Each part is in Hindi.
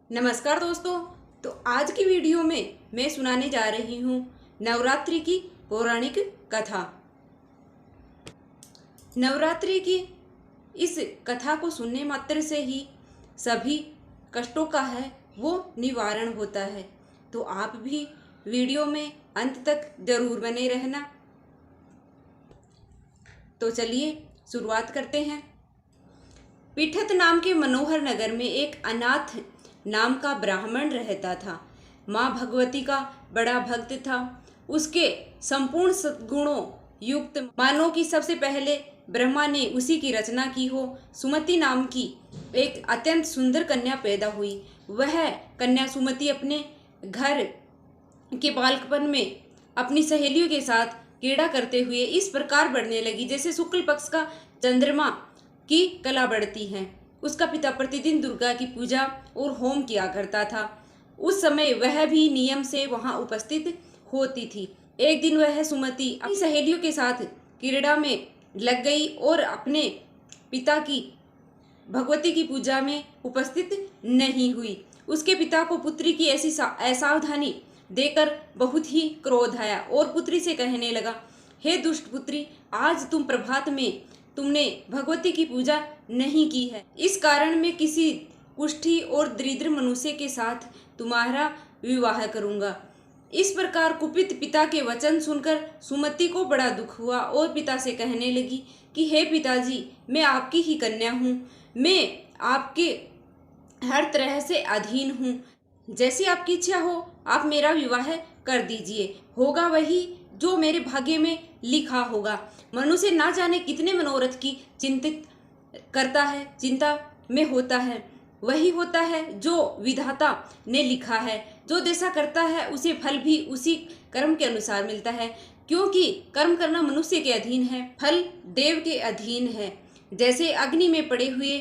नमस्कार दोस्तों। तो आज की वीडियो में मैं सुनाने जा रही हूँ नवरात्रि की पौराणिक कथा। नवरात्रि की इस कथा को सुनने मात्र से ही सभी कष्टों का है वो निवारण होता है। तो आप भी वीडियो में अंत तक जरूर बने रहना। तो चलिए शुरुआत करते हैं। पीठत नाम के मनोहर नगर में एक अनाथ नाम का ब्राह्मण रहता था। माँ भगवती का बड़ा भक्त था। उसके संपूर्ण सद्गुणों युक्त मानो कि सबसे पहले ब्रह्मा ने उसी की रचना की हो। सुमति नाम की एक अत्यंत सुंदर कन्या पैदा हुई। वह कन्या सुमति अपने घर के बालकपन में अपनी सहेलियों के साथ क्रीड़ा करते हुए इस प्रकार बढ़ने लगी जैसे शुक्ल पक्ष का चंद्रमा की कला बढ़ती है। उसका पिता प्रतिदिन दुर्गा की पूजा और होम किया करता था। उस समय वह भी नियम से वहां उपस्थित होती थी। एक दिन वह सुमति अपनी सहेलियों के साथ क्रीड़ा में लग गई और अपने पिता की भगवती की पूजा में उपस्थित नहीं हुई। उसके पिता को पुत्री की ऐसी असावधानी देकर बहुत ही क्रोध आया और पुत्री से कहने लगा, हे दुष्ट पुत्री, आज तुम प्रभात में तुमने भगवती की पूजा नहीं की है। इस कारण मैं किसी कुष्ठी और दरिद्र मनुष्य के साथ तुम्हारा विवाह करूंगा। इस प्रकार कुपित पिता के वचन सुनकर सुमति को बड़ा दुख हुआ और पिता से कहने लगी कि हे पिताजी, मैं आपकी ही कन्या हूँ। मैं आपके हर तरह से अधीन हूँ। जैसी आपकी इच्छा हो आप मेरा विवाह कर दीजिए। होगा वही जो मेरे भाग्य में लिखा होगा। मनुष्य ना जाने कितने मनोरथ की चिंतित करता है, चिंता में होता है। वही होता है जो विधाता ने लिखा है। जो जैसा करता है उसे फल भी उसी कर्म के अनुसार मिलता है, क्योंकि कर्म करना मनुष्य के अधीन है, फल देव के अधीन है। जैसे अग्नि में पड़े हुए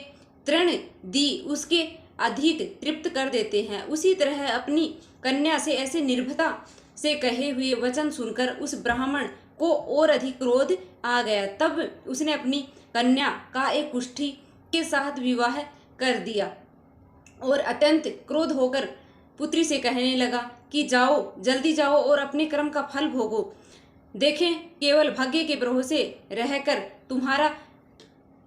तृण दी उसके अधिक तृप्त कर देते हैं, उसी तरह अपनी कन्या से ऐसे निर्भयता से कहे हुए वचन सुनकर उस ब्राह्मण को और अधिक क्रोध आ गया। तब उसने अपनी कन्या का एक कुष्ठी के साथ विवाह कर दिया और अत्यंत क्रोध होकर पुत्री से कहने लगा कि जाओ, जल्दी जाओ और अपने कर्म का फल भोगो। देखें केवल भाग्य के भरोसे रहकर तुम्हारा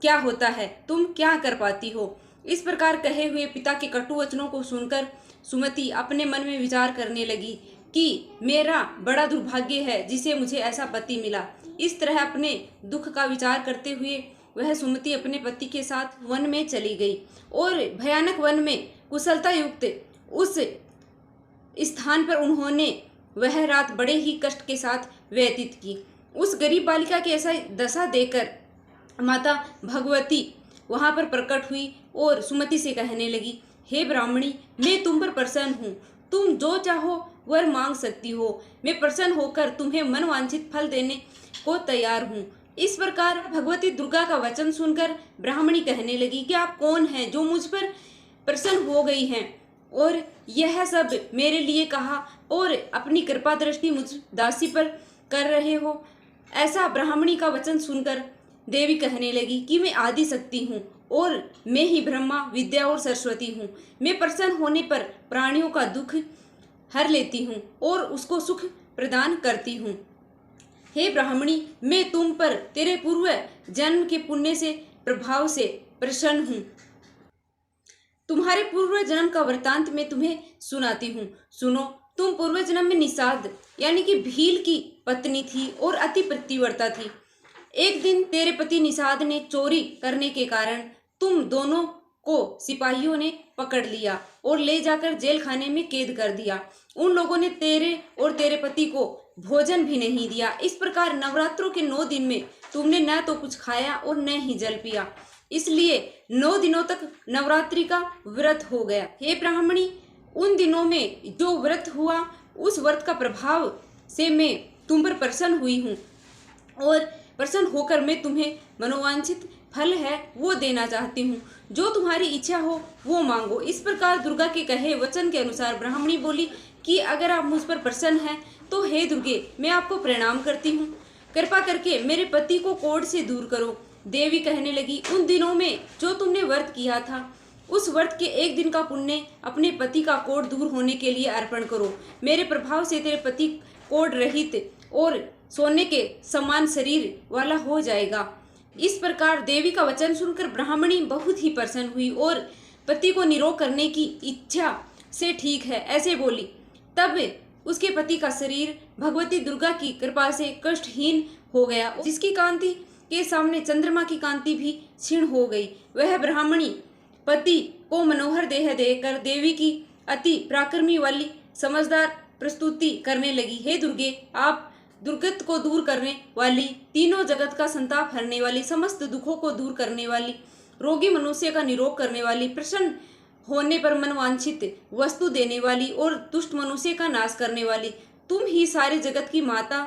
क्या होता है, तुम क्या कर पाती हो। इस प्रकार कहे हुए पिता के कटु वचनों को सुनकर सुमति अपने मन में विचार करने लगी कि मेरा बड़ा दुर्भाग्य है जिसे मुझे ऐसा पति मिला। इस तरह अपने दुख का विचार करते हुए वह सुमति अपने पति के साथ वन में चली गई और भयानक वन में कुशलता युक्त उस स्थान पर उन्होंने वह रात बड़े ही कष्ट के साथ व्यतीत की। उस गरीब बालिका की ऐसा दशा देखकर माता भगवती वहां पर प्रकट हुई और सुमति से कहने लगी, हे ब्राह्मणी, मैं तुम पर प्रसन्न हूँ। तुम जो चाहो वर मांग सकती हो। मैं प्रसन्न होकर तुम्हें मनवांछित फल देने को तैयार हूँ। इस प्रकार भगवती दुर्गा का वचन सुनकर ब्राह्मणी कहने लगी कि आप कौन हैं जो मुझ पर प्रसन्न हो गई हैं और यह सब मेरे लिए कहा और अपनी कृपा दृष्टि मुझ दासी पर कर रहे हो। ऐसा ब्राह्मणी का वचन सुनकर देवी कहने लगी कि मैं आदि शक्ति हूँ और मैं ही ब्रह्मा, विद्या और सरस्वती हूँ। मैं प्रसन्न होने पर प्राणियों का दुख हर लेती हूँ और उसको सुख प्रदान करती हूँ। हे ब्राह्मणी, मैं तुम पर तेरे पूर्व जन्म के पुण्य से प्रभाव से प्रसन्न हूँ। तुम्हारे पूर्व जन्म का वृतांत मैं तुम्हें सुनाती हूँ। सुनो, तुम पूर्व जन्म में निषाद यानी कि भील की पत्नी थी और अति पतिव्रता थी। एक दिन तेरे पति निषाद ने चोरी करने के कारण तुम दोनों को सिपाहियों ने पकड़ लिया और ले जाकर जेल खाने में कैद कर दिया। उन लोगों ने तेरे और तेरे पति को भोजन भी नहीं दिया। इस प्रकार नवरात्रों के 9 दिन में तुमने न तो कुछ खाया और न ही जल पिया। इसलिए 9 दिनों तक नवरात्रि का व्रत हो गया। हे ब्राह्मणी, उन दिनों में जो व्रत हुआ उस व्रत का प्रभाव से मैं तुम पर प्रसन्न हुई हूँ और प्रसन्न होकर मैं तुम्हें मनोवांछित फल है वो देना चाहती हूँ। जो तुम्हारी इच्छा हो वो मांगो। इस प्रकार दुर्गा के कहे वचन के अनुसार ब्राह्मणी बोली कि अगर आप मुझ पर प्रसन्न हैं तो हे दुर्गे, मैं आपको प्रणाम करती हूँ। कृपा करके मेरे पति को कोढ़ से दूर करो। देवी कहने लगी, उन दिनों में जो तुमने व्रत किया था उस व्रत के एक दिन का पुण्य अपने पति का कोढ़ दूर होने के लिए अर्पण करो। मेरे प्रभाव से तेरे पति कोढ़ रहित और सोने के समान शरीर वाला हो जाएगा। इस प्रकार देवी का वचन सुनकर ब्राह्मणी बहुत ही प्रसन्न हुई और पति को निरोग करने की इच्छा से ठीक है ऐसे बोली। तब उसके पति का शरीर भगवती दुर्गा की कृपा से कष्टहीन हो गया, जिसकी कांति के सामने चंद्रमा की कांति भी क्षीण हो गई। वह ब्राह्मणी पति को मनोहर देह देकर देवी की अति पराक्रमी वाली समझदार प्रस्तुति करने लगी। हे दुर्गे, आप दुर्गत को दूर करने वाली, तीनों जगत का संताप हरने वाली, समस्त दुखों को दूर करने वाली, रोगी मनुष्य का निरोग करने वाली, प्रसन्न होने पर मनवांछित वस्तु देने वाली और दुष्ट मनुष्य का नाश करने वाली, तुम ही सारे जगत की माता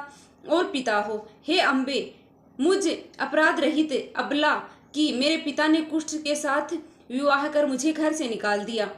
और पिता हो। हे अम्बे, मुझ अपराध रहित अबला की मेरे पिता ने कुष्ठ के साथ विवाह कर मुझे घर से निकाल दिया।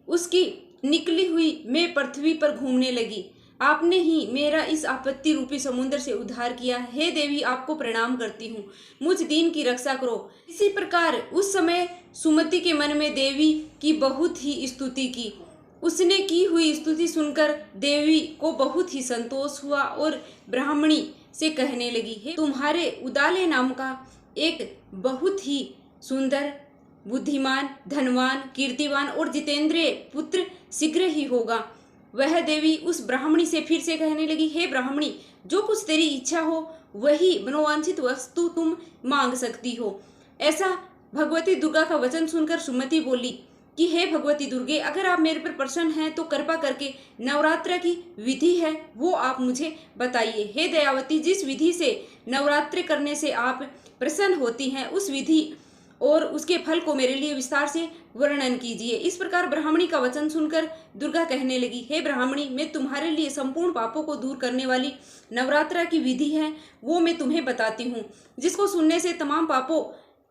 उसकी निकली हुई मैं पृथ्वी पर घूमने लगी। आपने ही मेरा इस आपत्ति रूपी समुद्र से उद्धार किया। हे देवी, आपको प्रणाम करती हूँ, मुझ दीन की रक्षा करो। इसी प्रकार उस समय सुमति के मन में देवी की बहुत ही स्तुति की। उसने की हुई स्तुति सुनकर देवी को बहुत ही संतोष हुआ और ब्राह्मणी से कहने लगी, हे तुम्हारे उदाले नाम का एक बहुत ही सुंदर, बुद्धिमान, धनवान, कीर्तिवान और जितेंद्रिय पुत्र शीघ्र ही होगा। वह देवी उस ब्राह्मणी से फिर से कहने लगी, हे ब्राह्मणी, जो कुछ तेरी इच्छा हो वही मनोवांछित वस्तु तुम मांग सकती हो। ऐसा भगवती दुर्गा का वचन सुनकर सुमति बोली कि हे भगवती दुर्गे, अगर आप मेरे पर प्रसन्न हैं तो कृपा करके नवरात्र की विधि है वो आप मुझे बताइए। हे दयावती, जिस विधि से नवरात्र करने से आप प्रसन्न होती हैं उस विधि और उसके फल को मेरे लिए विस्तार से वर्णन कीजिए। इस प्रकार ब्राह्मणी का वचन सुनकर दुर्गा कहने लगी, हे ब्राह्मणी, मैं तुम्हारे लिए संपूर्ण पापों को दूर करने वाली नवरात्रा की विधि है वो मैं तुम्हें बताती हूँ, जिसको सुनने से तमाम पापों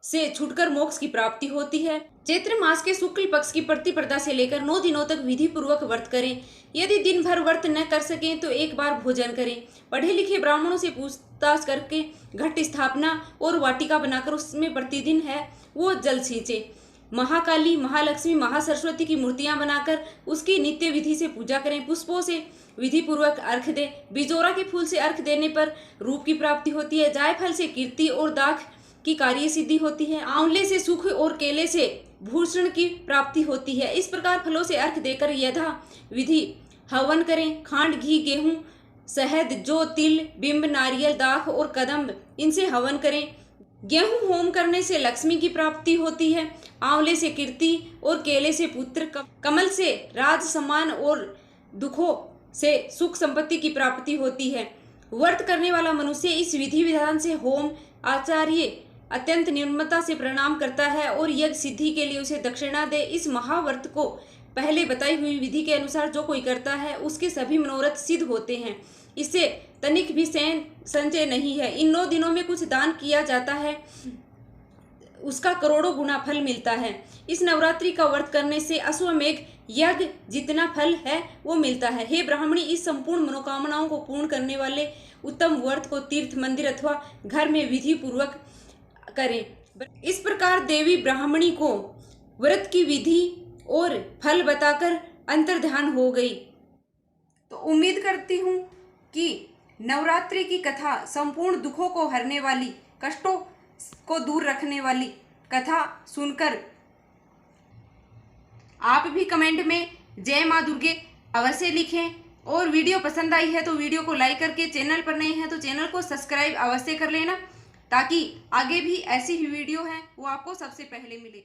से छूटकर मोक्ष की प्राप्ति होती है। चैत्र मास के शुक्ल पक्ष की प्रतिपदा से लेकर 9 दिनों तक विधि पूर्वक व्रत करें। यदि दिन भर व्रत न कर सकें तो एक बार भोजन करें। पढ़े लिखे ब्राह्मणों से पूछताछ करके घट स्थापना और वाटिका बनाकर उसमें प्रतिदिन है वो जल सींचे। महाकाली, महालक्ष्मी, महासरस्वती की मूर्तियां बनाकर उसकी नित्य विधि से पूजा करें। पुष्पों से विधि पूर्वक अर्घ दे। बिजोरा के फूल से अर्घ देने पर रूप की प्राप्ति होती है। जायफल से कीर्ति और दाख की कार्य सिद्धि होती है। आंवले से सुख और केले से भूषण की प्राप्ति होती है। इस प्रकार फलों से अर्घ देकर यथा विधि हवन करें। खांड, घी, गेहूं, शहद, जौ, तिल, बिंब, नारियल, दाख और कदम्ब, इनसे हवन करें। गेहूं होम करने से लक्ष्मी की प्राप्ति होती है। आंवले से कीर्ति और केले से पुत्र, कमल से राज सम्मान और दुखों से सुख संपत्ति की प्राप्ति होती है। व्रत करने वाला मनुष्य इस विधि विधान से होम आचार्य अत्यंत निर्ममता से प्रणाम करता है और यज्ञ सिद्धि के लिए उसे दक्षिणा दे। इस महाव्रत को पहले बताई हुई विधि के अनुसार जो कोई करता है उसके सभी मनोरथ सिद्ध होते हैं। इससे तनिक भी संचय नहीं है। इन 9 दिनों में कुछ दान किया जाता है उसका करोड़ों गुना फल मिलता है। इस नवरात्रि का व्रत करने से अश्वमेघ यज्ञ जितना फल है वो मिलता है। हे ब्राह्मणी, इस संपूर्ण मनोकामनाओं को पूर्ण करने वाले उत्तम व्रत को तीर्थ, मंदिर अथवा घर में विधि पूर्वक करें। इस प्रकार देवी ब्राह्मणी को व्रत की विधि और फल बताकर अंतर्ध्यान हो गई। तो उम्मीद करती हूँ कि नवरात्रि की कथा संपूर्ण दुखों को हरने वाली, कष्टों को दूर रखने वाली कथा सुनकर आप भी कमेंट में जय माँ दुर्गे अवश्य लिखें। और वीडियो पसंद आई है तो वीडियो को लाइक करके, चैनल पर नए हैं तो चैनल को सब्सक्राइब अवश्य कर लेना, ताकि आगे भी ऐसी ही वीडियो है वो आपको सबसे पहले मिले।